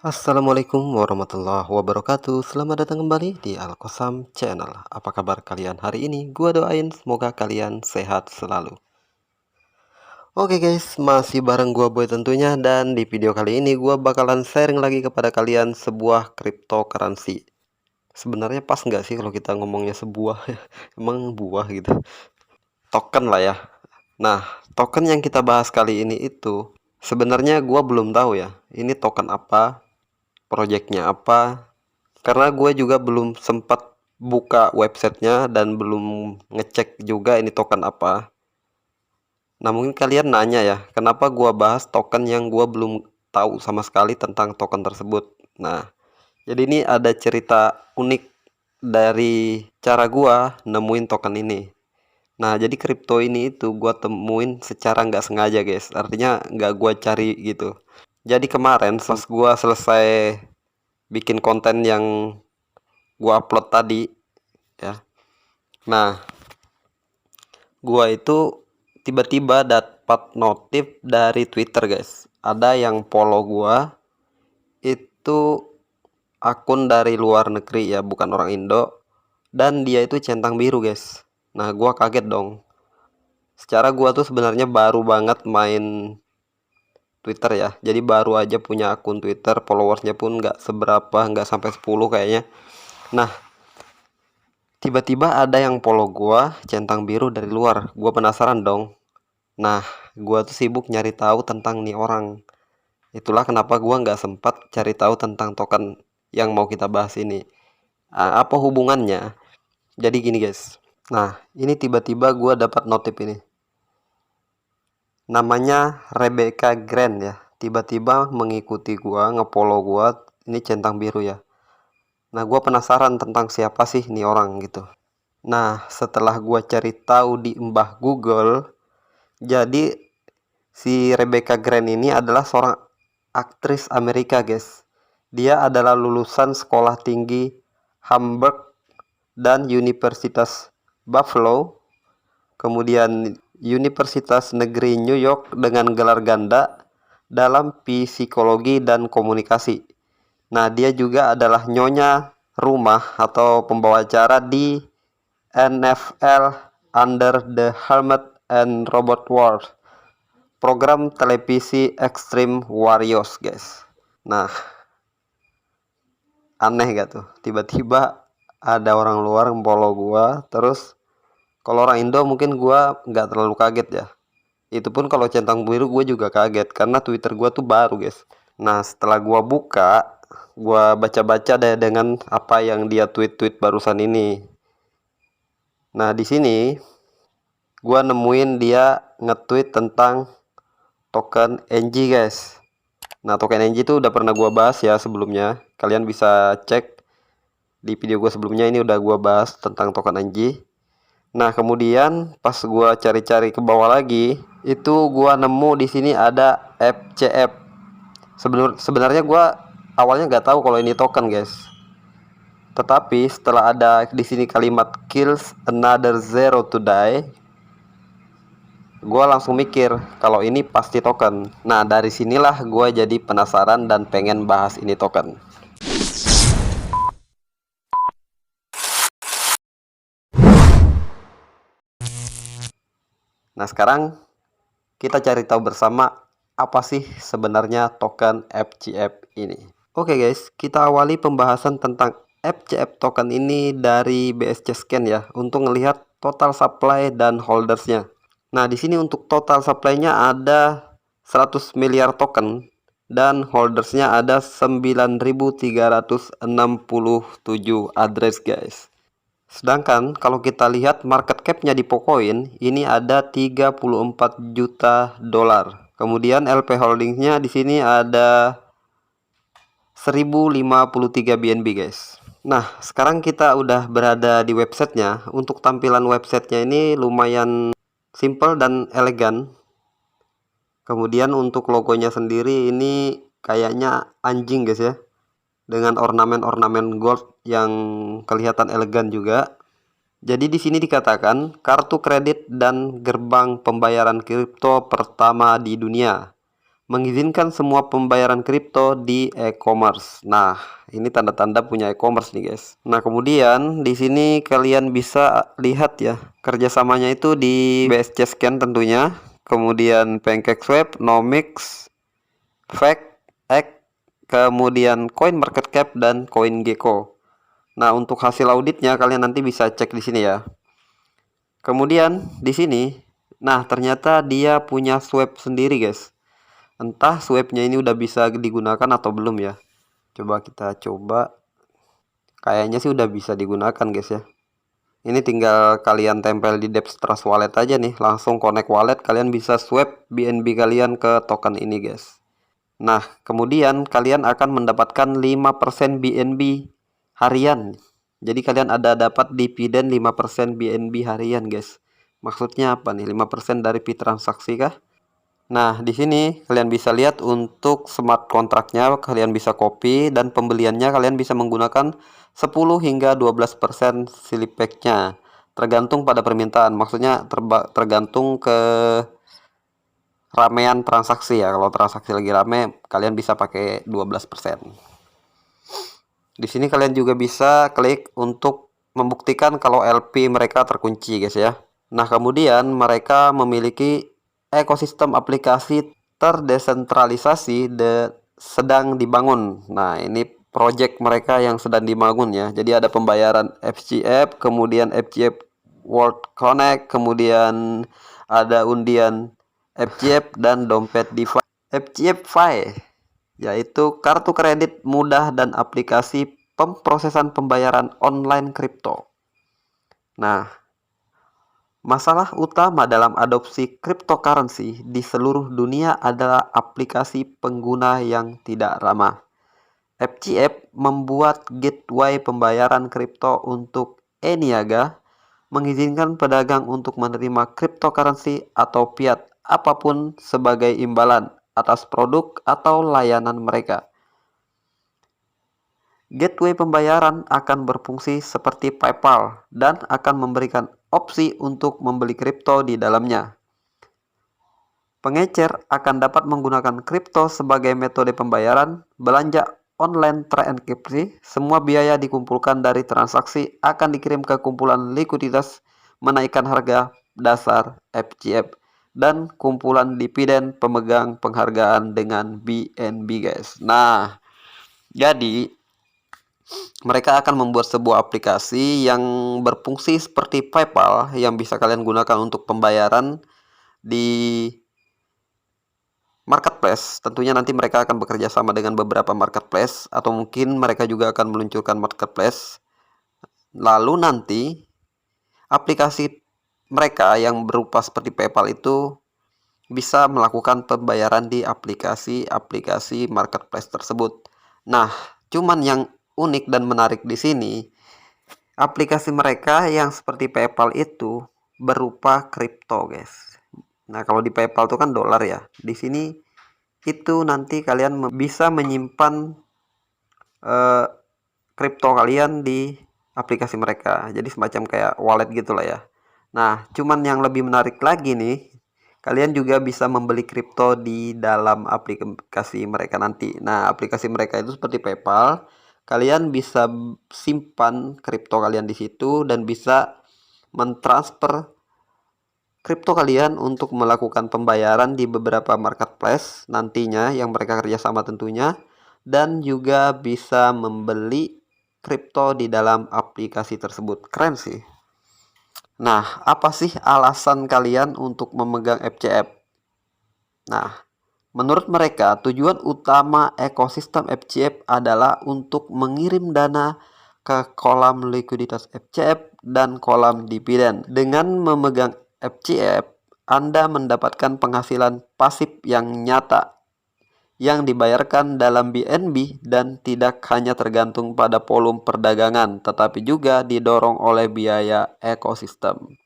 Assalamualaikum warahmatullahi wabarakatuh. Selamat datang kembali di Alkosam Channel. Apa kabar kalian hari ini? Gua doain semoga kalian sehat selalu. Oke guys, masih bareng gua Boy tentunya, dan di video kali ini gua bakalan sharing lagi kepada kalian sebuah cryptocurrency. Sebenarnya pas nggak sih kalau kita ngomongnya sebuah? Emang buah gitu. Token lah ya. Nah, token yang kita bahas kali ini itu sebenarnya gua belum tahu ya. Ini token apa? Projectnya apa? Karena gue juga belum sempat buka websitenya dan belum ngecek juga ini token apa. Nah, mungkin kalian nanya ya, kenapa gue bahas token yang gue belum tahu sama sekali tentang token tersebut. Nah, jadi ini ada cerita unik dari cara gue nemuin token ini. Nah, jadi kripto ini itu gue temuin secara nggak sengaja guys. Artinya nggak gue cari gitu. Jadi kemarin pas gue selesai bikin konten yang gue upload tadi ya. Nah, gua itu tiba-tiba dapat notif dari Twitter, guys. Ada yang follow gua itu akun dari luar negeri ya, bukan orang Indo, dan dia itu centang biru, guys. Nah, gua kaget dong. Secara gua tuh sebenarnya baru banget main Twitter ya. Jadi baru aja punya akun Twitter, followersnya pun nggak seberapa, nggak sampai 10 kayaknya. Nah, tiba-tiba ada yang follow gua centang biru dari luar. Gua penasaran dong. Nah, gua tuh sibuk nyari tahu tentang nih orang. Itulah kenapa gua nggak sempat cari tahu tentang token yang mau kita bahas ini. Apa hubungannya? Jadi gini guys. Nah, ini tiba-tiba gua dapat notif ini. Namanya Rebecca Grant ya. Tiba-tiba mengikuti gua, ngefollow gua. Ini centang biru ya. Nah, gua penasaran tentang siapa sih nih orang gitu. Nah, setelah gua cari tahu di embah Google, jadi si Rebecca Grant ini adalah seorang aktris Amerika, guys. Dia adalah lulusan sekolah tinggi Hamburg dan Universitas Buffalo, kemudian Universitas Negeri New York dengan gelar ganda dalam psikologi dan komunikasi. Nah, dia juga adalah nyonya rumah atau pembawa acara di NFL Under the Helmet and Robot Wars, program televisi Extreme Warriors, guys. Nah, aneh gak tuh? Tiba-tiba ada orang luar follow gua, terus kalau orang Indo mungkin gua nggak terlalu kaget ya. Itu pun kalau centang biru gua juga kaget karena Twitter gua tuh baru, guys. Nah, setelah gua buka, gua baca-baca deh dengan apa yang dia tweet-tweet barusan ini. Nah, di sini gua nemuin dia nge-tweet tentang token NG, guys. Nah, token NG itu udah pernah gua bahas ya sebelumnya. Kalian bisa cek di video gua sebelumnya, ini udah gua bahas tentang token NG. Nah, kemudian pas gua cari-cari ke bawah lagi, itu gua nemu di sini ada FCF. Sebenarnya gua awalnya nggak tahu kalau ini token, guys. Tetapi setelah ada di sini kalimat kills another zero to die, gue langsung mikir kalau ini pasti token. Nah, dari sinilah gue jadi penasaran dan pengen bahas ini token. Nah, sekarang kita cari tahu bersama apa sih sebenarnya token FCF ini. Oke guys, kita awali pembahasan tentang FCF token ini dari BSC Scan ya, untuk melihat total supply dan holdersnya. Nah, di sini untuk total supply-nya ada 100 miliar token dan holdersnya ada 9.367 address, guys. Sedangkan kalau kita lihat market cap-nya di Pocoin ini ada 34 juta dolar. Kemudian LP holding-nya di sini ada 1053 BNB, guys. Nah, sekarang kita udah berada di websitenya. Untuk tampilan websitenya ini lumayan simple dan elegan. Kemudian untuk logonya sendiri ini kayaknya anjing, guys ya, dengan ornamen-ornamen gold yang kelihatan elegan juga. Jadi di sini dikatakan kartu kredit dan gerbang pembayaran kripto pertama di dunia. mengizinkan semua pembayaran kripto di e-commerce. Nah, ini tanda-tanda punya e-commerce nih guys. Nah, kemudian di sini kalian bisa lihat ya kerjasamanya itu di BSC Scan tentunya, kemudian PancakeSwap, Nomics, Fake, X, kemudian CoinMarketCap dan CoinGecko. Nah, untuk hasil auditnya kalian nanti bisa cek di sini ya. Kemudian di sini, nah ternyata dia punya swap sendiri guys. Entah swapnya ini udah bisa digunakan atau belum ya. Coba kita coba. Kayaknya sih udah bisa digunakan guys ya. Ini tinggal kalian tempel di Depth Trust Wallet aja nih. Langsung connect wallet, kalian bisa swap BNB kalian ke token ini guys. Nah, kemudian kalian akan mendapatkan 5% BNB harian. Jadi kalian ada dapat dividen 5% BNB harian guys. Maksudnya apa nih? 5% dari fee transaksi kah? Nah, di sini kalian bisa lihat untuk smart kontraknya kalian bisa copy dan pembeliannya kalian bisa menggunakan 10 hingga 12% slip pack-nya. Tergantung pada permintaan. Maksudnya tergantung ke ramean transaksi ya. Kalau transaksi lagi rame, kalian bisa pakai 12%. Di sini kalian juga bisa klik untuk membuktikan kalau LP mereka terkunci guys ya. Nah, kemudian mereka memiliki ekosistem aplikasi terdesentralisasi sedang dibangun. Nah, ini project mereka yang sedang dibangun ya. Jadi ada pembayaran FGF, kemudian FGF World Connect, kemudian ada undian FGF dan dompet DeFi. FGF yaitu kartu kredit mudah dan aplikasi pemrosesan pembayaran online kripto. Nah, masalah utama dalam adopsi cryptocurrency di seluruh dunia adalah aplikasi pengguna yang tidak ramah. FGF membuat gateway pembayaran kripto untuk e-niaga, mengizinkan pedagang untuk menerima cryptocurrency atau fiat apapun sebagai imbalan atas produk atau layanan mereka. Gateway pembayaran akan berfungsi seperti PayPal dan akan memberikan opsi untuk membeli kripto di dalamnya. Pengecer akan dapat menggunakan kripto sebagai metode pembayaran, belanja online terenkripsi, semua biaya dikumpulkan dari transaksi akan dikirim ke kumpulan likuiditas menaikkan harga dasar FGF dan kumpulan dividen pemegang penghargaan dengan BNB guys. Nah, jadi mereka akan membuat sebuah aplikasi yang berfungsi seperti PayPal yang bisa kalian gunakan untuk pembayaran di marketplace. Tentunya nanti mereka akan bekerja sama dengan beberapa marketplace atau mungkin mereka juga akan meluncurkan marketplace. Lalu nanti aplikasi mereka yang berupa seperti PayPal itu bisa melakukan pembayaran di aplikasi-aplikasi marketplace tersebut. Nah, cuman yang unik dan menarik di sini, aplikasi mereka yang seperti PayPal itu berupa kripto, guys. Nah, kalau di PayPal itu kan dolar ya. Di sini itu nanti kalian bisa menyimpan kripto kalian di aplikasi mereka. Jadi semacam kayak wallet gitulah ya. Nah, cuman yang lebih menarik lagi nih, kalian juga bisa membeli kripto di dalam aplikasi mereka nanti. Nah, aplikasi mereka itu seperti PayPal. Kalian bisa simpan kripto kalian di situ dan bisa mentransfer kripto kalian untuk melakukan pembayaran di beberapa marketplace nantinya yang mereka kerjasama tentunya, dan juga bisa membeli kripto di dalam aplikasi tersebut. Keren sih. Nah, apa sih alasan kalian untuk memegang FCF? Nah, menurut mereka, tujuan utama ekosistem FCF adalah untuk mengirim dana ke kolam likuiditas FCF dan kolam dividen. Dengan memegang FCF, Anda mendapatkan penghasilan pasif yang nyata yang dibayarkan dalam BNB dan tidak hanya tergantung pada volume perdagangan, tetapi juga didorong oleh biaya ekosistem.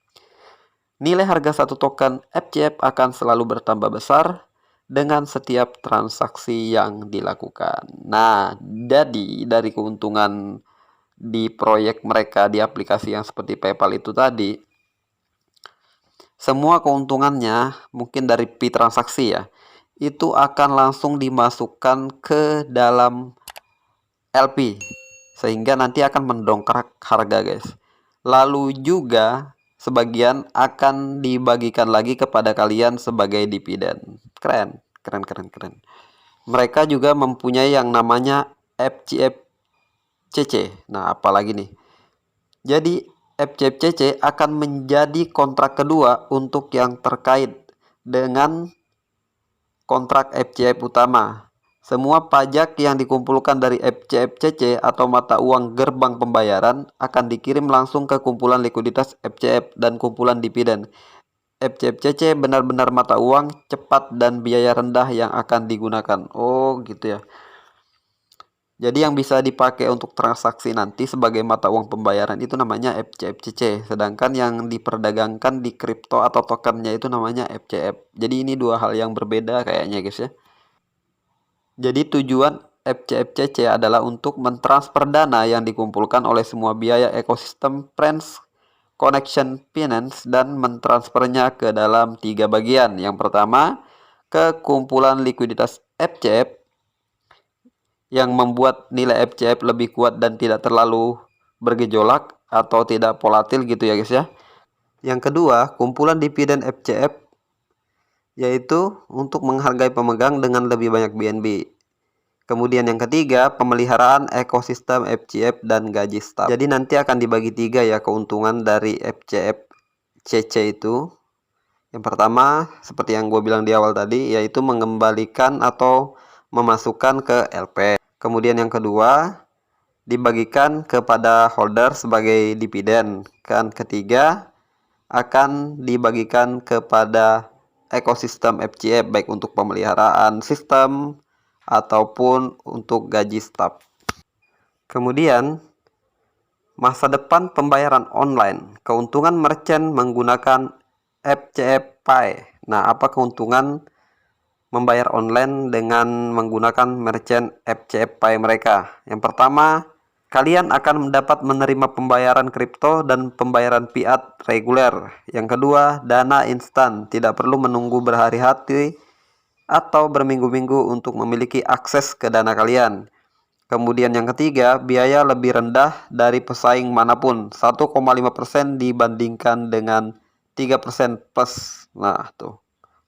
Nilai harga satu token FCF akan selalu bertambah besar dengan setiap transaksi yang dilakukan. Nah, jadi dari keuntungan di proyek mereka di aplikasi yang seperti PayPal itu tadi, semua keuntungannya mungkin dari fee transaksi ya. itu akan langsung dimasukkan ke dalam LP, sehingga nanti akan mendongkrak harga guys. Lalu juga sebagian akan dibagikan lagi kepada kalian sebagai dividen. Keren, keren, keren, keren. Mereka juga mempunyai yang namanya FCFCC. Nah, apalagi nih. Jadi FCFCC akan menjadi kontrak kedua untuk yang terkait dengan kontrak FCF utama. Semua pajak yang dikumpulkan dari FCFCC atau mata uang gerbang pembayaran akan dikirim langsung ke kumpulan likuiditas FCF dan kumpulan dividen. FCFCC benar-benar mata uang cepat dan biaya rendah yang akan digunakan. Oh, gitu ya. Jadi yang bisa dipakai untuk transaksi nanti sebagai mata uang pembayaran itu namanya FCFCC. Sedangkan yang diperdagangkan di kripto atau tokennya itu namanya FCF. Jadi ini dua hal yang berbeda kayaknya guys ya. Jadi tujuan FCFCC adalah untuk mentransfer dana yang dikumpulkan oleh semua biaya ekosistem Friends Connection Finance dan mentransfernya ke dalam 3 bagian. Yang pertama, ke kumpulan likuiditas FCF yang membuat nilai FCF lebih kuat dan tidak terlalu bergejolak atau tidak volatil gitu ya guys ya. Yang kedua, kumpulan dividen FCF yaitu untuk menghargai pemegang dengan lebih banyak BNB. Kemudian yang ketiga, pemeliharaan ekosistem FCF dan gaji staf. Jadi nanti akan dibagi 3 ya keuntungan dari FCF CC itu. Yang pertama, seperti yang gue bilang di awal tadi, yaitu mengembalikan atau memasukkan ke LP. Kemudian yang kedua, dibagikan kepada holder sebagai dividen. Kan ketiga, akan dibagikan kepada ekosistem FCF, baik untuk pemeliharaan sistem ataupun untuk gaji staf. Kemudian, masa depan pembayaran online. Keuntungan merchant menggunakan FCF Pay. Nah, apa keuntungan membayar online dengan menggunakan merchant FCF Pay mereka? Yang pertama, kalian akan mendapat menerima pembayaran kripto dan pembayaran fiat reguler. Yang kedua, dana instan, tidak perlu menunggu berhari-hari atau berminggu-minggu untuk memiliki akses ke dana kalian. Kemudian yang ketiga, biaya lebih rendah dari pesaing manapun, 1,5% dibandingkan dengan 3% plus. Nah, tuh,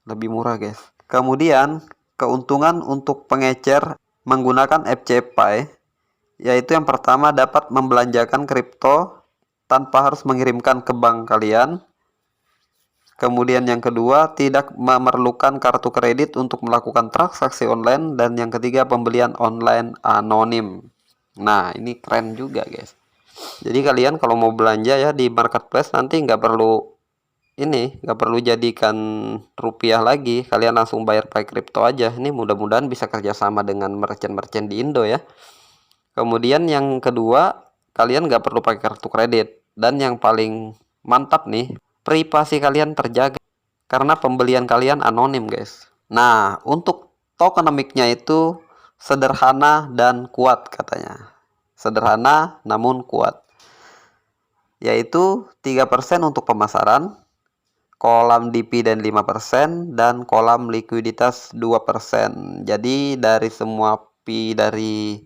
lebih murah guys. Kemudian, keuntungan untuk pengecer menggunakan FCF Pay, yaitu yang pertama dapat membelanjakan kripto tanpa harus mengirimkan ke bank kalian. Kemudian yang kedua, tidak memerlukan kartu kredit untuk melakukan transaksi online. Dan yang ketiga, pembelian online anonim. Nah, ini keren juga guys. Jadi kalian kalau mau belanja ya di marketplace nanti nggak perlu jadikan rupiah lagi, kalian langsung bayar pakai kripto aja. Ini mudah-mudahan bisa kerjasama dengan merchant-merchant di Indo ya. Kemudian yang kedua, kalian nggak perlu pakai kartu kredit. Dan yang paling mantap nih, privasi kalian terjaga karena pembelian kalian anonim guys. Nah, untuk tokenomics-nya itu sederhana dan kuat katanya. Sederhana namun kuat. Yaitu 3% untuk pemasaran, kolam dividen 5%, dan kolam likuiditas 2%. Jadi dari semua fee dari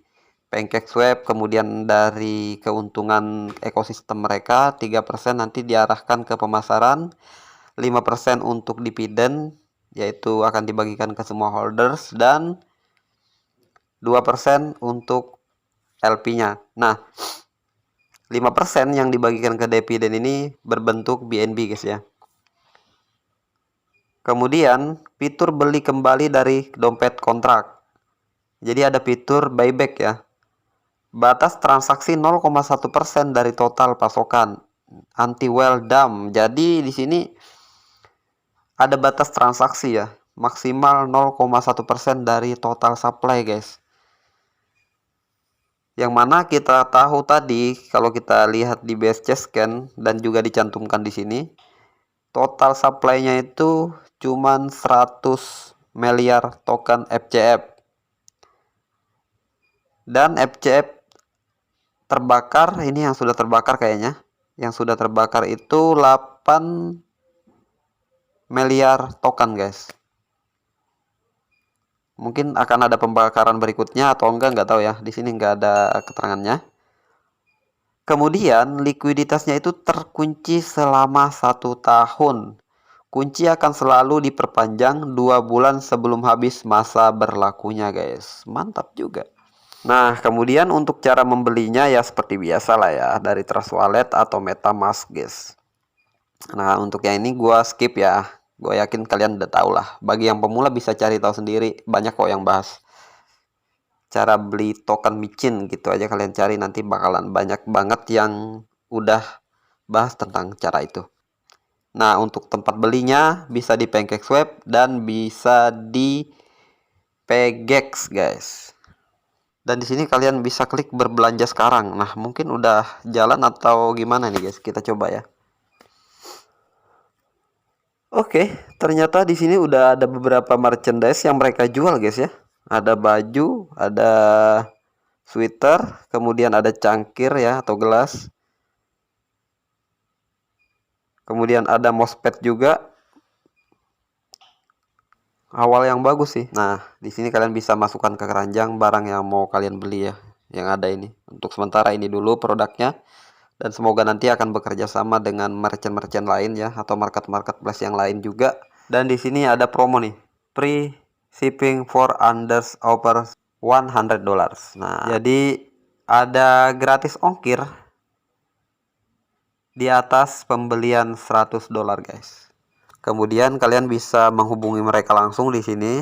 PancakeSwap, kemudian dari keuntungan ekosistem mereka, 3% nanti diarahkan ke pemasaran, 5% untuk dividen, yaitu akan dibagikan ke semua holders, dan 2% untuk LP-nya. Nah, 5% yang dibagikan ke dividen ini berbentuk BNB guys ya. Kemudian fitur beli kembali dari dompet kontrak. Jadi ada fitur buyback ya. Batas transaksi 0,1% dari total pasokan. Anti well dump. Jadi di sini ada batas transaksi ya. Maksimal 0,1% dari total supply guys. Yang mana kita tahu tadi kalau kita lihat di BSC scan dan juga dicantumkan di sini, total supply-nya itu cuman 100 miliar token FCF. Dan FCF terbakar, ini yang sudah terbakar kayaknya. Yang sudah terbakar itu 8 miliar token guys. Mungkin akan ada pembakaran berikutnya atau nggak tahu ya. Di sini nggak ada keterangannya. Kemudian likuiditasnya itu terkunci selama 1 tahun. Kunci akan selalu diperpanjang 2 bulan sebelum habis masa berlakunya, guys. Mantap juga. Nah, kemudian untuk cara membelinya ya seperti biasa lah ya, dari Trust Wallet atau MetaMask, guys. Nah, untuk yang ini gua skip ya. Gue yakin kalian udah tahu lah. Bagi yang pemula bisa cari tahu sendiri, banyak kok yang bahas. Cara beli token micin gitu aja kalian cari, nanti bakalan banyak banget yang udah bahas tentang cara itu. Nah, untuk tempat belinya bisa di PancakeSwap dan bisa di Pgex, guys. Dan di sini kalian bisa klik berbelanja sekarang. Nah, mungkin udah jalan atau gimana nih, guys? Kita coba ya. Oke, ternyata di sini udah ada beberapa merchandise yang mereka jual, guys ya. Ada baju, ada sweater, kemudian ada cangkir ya atau gelas. Kemudian ada mousepad juga. Awal yang bagus sih. Nah, di sini kalian bisa masukkan ke keranjang barang yang mau kalian beli ya. Yang ada ini. Untuk sementara ini dulu produknya. Dan semoga nanti akan bekerja sama dengan merchant-merchant lain ya, atau marketplace yang lain juga. Dan di sini ada promo nih. Free shipping for under over $100. Nah, jadi ada gratis ongkir di atas pembelian $100, guys. Kemudian kalian bisa menghubungi mereka langsung di sini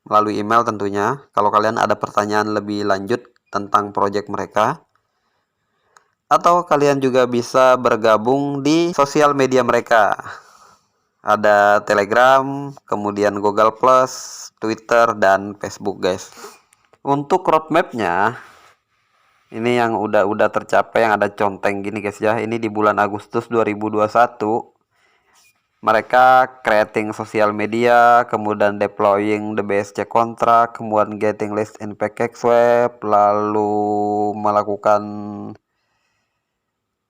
melalui email tentunya. Kalau kalian ada pertanyaan lebih lanjut tentang project mereka. Atau kalian juga bisa bergabung di sosial media mereka. Ada Telegram, kemudian Google Plus, Twitter, dan Facebook, guys. Untuk roadmapnya, ini yang udah tercapai, yang ada conteng gini, guys ya. Ini di bulan Agustus 2021. Mereka creating sosial media, kemudian deploying the BSC contract, kemudian getting list in PancakeSwap, lalu melakukan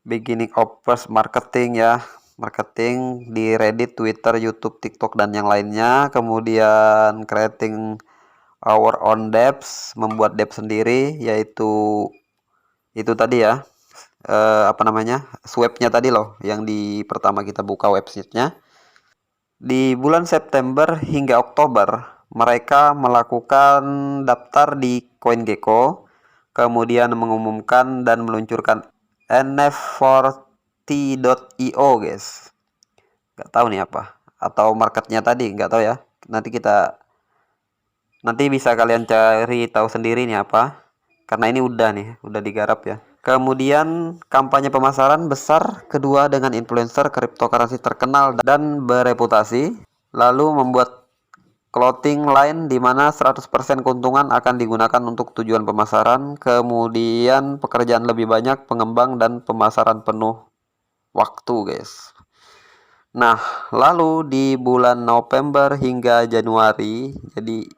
beginning of first marketing ya, marketing di Reddit, Twitter, YouTube, TikTok, dan yang lainnya. Kemudian creating our own dApps, membuat dApp sendiri, yaitu itu tadi ya, apa namanya, swapnya tadi loh, yang di pertama kita buka websitenya. Di bulan September hingga Oktober, mereka melakukan daftar di CoinGecko, kemudian mengumumkan dan meluncurkan NFT40.io, guys. Nggak tahu nih apa. Atau marketnya tadi, nggak tahu ya. Nanti bisa kalian cari tahu sendiri nih apa. Karena ini udah digarap ya. Kemudian kampanye pemasaran besar kedua dengan influencer cryptocurrency terkenal dan bereputasi. Lalu membuat clothing line di mana 100% keuntungan akan digunakan untuk tujuan pemasaran. Kemudian pekerjaan lebih banyak, pengembang dan pemasaran penuh waktu, guys. Nah, lalu di bulan November hingga Januari, jadi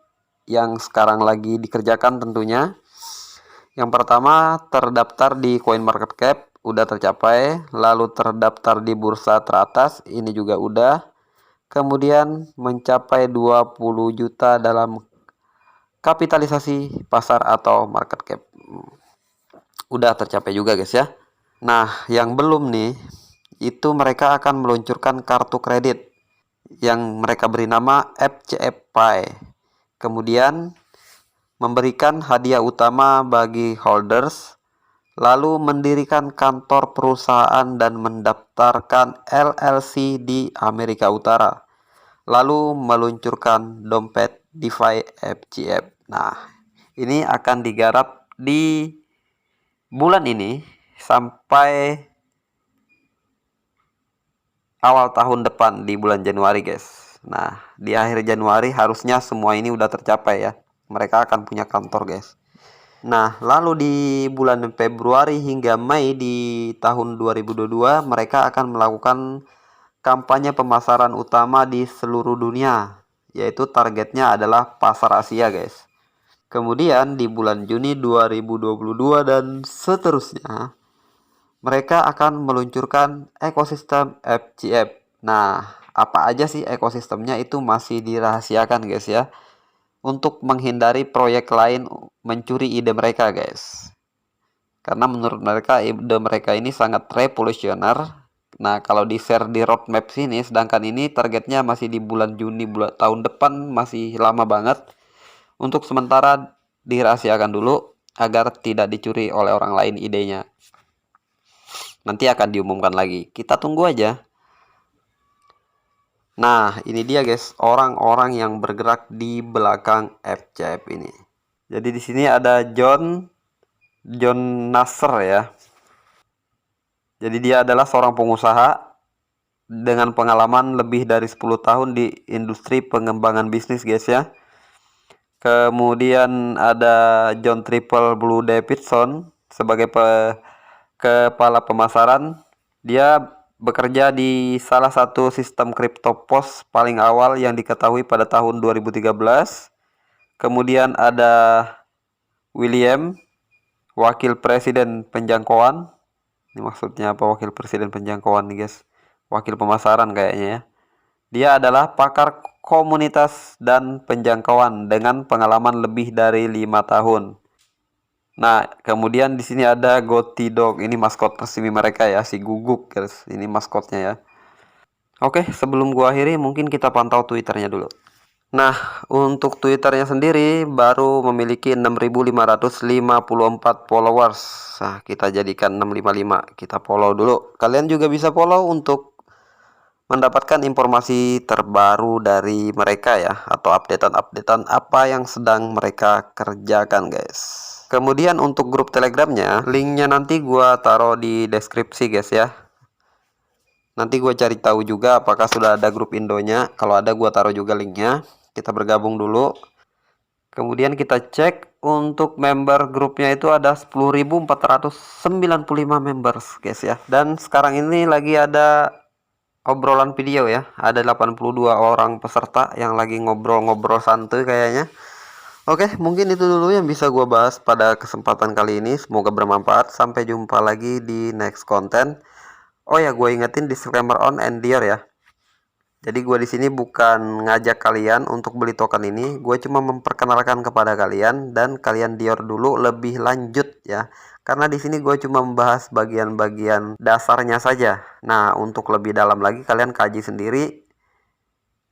yang sekarang lagi dikerjakan tentunya. Yang pertama, terdaftar di CoinMarketCap, udah tercapai. Lalu terdaftar di bursa teratas, ini juga udah. Kemudian mencapai 20 juta dalam kapitalisasi pasar atau market cap. Udah tercapai juga, guys ya. Nah, yang belum nih, itu mereka akan meluncurkan kartu kredit yang mereka beri nama FCF Pay. Kemudian memberikan hadiah utama bagi holders, lalu mendirikan kantor perusahaan dan mendaftarkan LLC di Amerika Utara, lalu meluncurkan dompet DeFi FCF. Nah, ini akan digarap di bulan ini sampai awal tahun depan di bulan Januari, guys. Nah, di akhir Januari harusnya semua ini udah tercapai ya. Mereka akan punya kantor, guys. Nah, lalu di bulan Februari hingga Mei di tahun 2022, mereka akan melakukan kampanye pemasaran utama di seluruh dunia, yaitu targetnya adalah pasar Asia, guys. Kemudian di bulan Juni 2022 dan seterusnya, mereka akan meluncurkan ekosistem FCF. Nah, apa aja sih ekosistemnya itu masih dirahasiakan, guys ya. untuk menghindari proyek lain mencuri ide mereka, guys. Karena menurut mereka ide mereka ini sangat revolusioner. Nah, kalau di-share di roadmap sini, sedangkan ini targetnya masih di bulan Juni tahun depan, masih lama banget. Untuk sementara dirahasiakan dulu agar tidak dicuri oleh orang lain idenya. Nanti akan diumumkan lagi. Kita tunggu aja. Nah, ini dia guys, orang-orang yang bergerak di belakang FCF ini. Jadi di sini ada John Nasser ya. Jadi dia adalah seorang pengusaha dengan pengalaman lebih dari 10 tahun di industri pengembangan bisnis guys ya. Kemudian ada John Triple Blue Davidson sebagai kepala pemasaran. Dia bekerja di salah satu sistem kripto pos paling awal yang diketahui pada tahun 2013. Kemudian ada William, wakil presiden penjangkauan. Ini maksudnya apa wakil presiden penjangkauan nih guys? Wakil pemasaran kayaknya ya. Dia adalah pakar komunitas dan penjangkauan dengan pengalaman lebih dari 5 tahun. Nah, kemudian di sini ada Gotti Dog. Ini maskot resmi mereka ya, si Guguk guys. Ini maskotnya ya. Oke, sebelum gua akhiri mungkin kita pantau Twitternya dulu. Nah, untuk Twitternya sendiri baru memiliki 6.554 followers. Nah, kita jadikan 655. Kita follow dulu. Kalian juga bisa follow untuk mendapatkan informasi terbaru dari mereka ya, atau updatean apa yang sedang mereka kerjakan guys. Kemudian untuk grup Telegramnya, linknya nanti gua taruh di deskripsi guys ya. Nanti gue cari tahu juga apakah sudah ada grup Indonya. Kalau ada gue taruh juga linknya. Kita bergabung dulu. Kemudian kita cek untuk member grupnya itu ada 10.495 members guys ya. Dan sekarang ini lagi ada obrolan video ya. Ada 82 orang peserta yang lagi ngobrol-ngobrol santuy kayaknya. Oke, mungkin itu dulu yang bisa gue bahas pada kesempatan kali ini. Semoga bermanfaat. Sampai jumpa lagi di next konten. Oh ya, gue ingetin disclaimer on and dear ya. Jadi gue di sini bukan ngajak kalian untuk beli token ini, gue cuma memperkenalkan kepada kalian dan kalian dior dulu lebih lanjut ya. Karena di sini gue cuma membahas bagian-bagian dasarnya saja. Nah, untuk lebih dalam lagi kalian kaji sendiri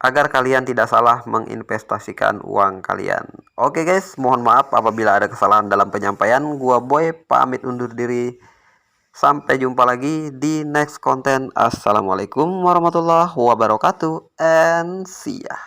agar kalian tidak salah menginvestasikan uang kalian. Oke guys, mohon maaf apabila ada kesalahan dalam penyampaian. Gua Boy pamit undur diri. Sampai jumpa lagi di next konten. Assalamualaikum warahmatullahi wabarakatuh and see ya.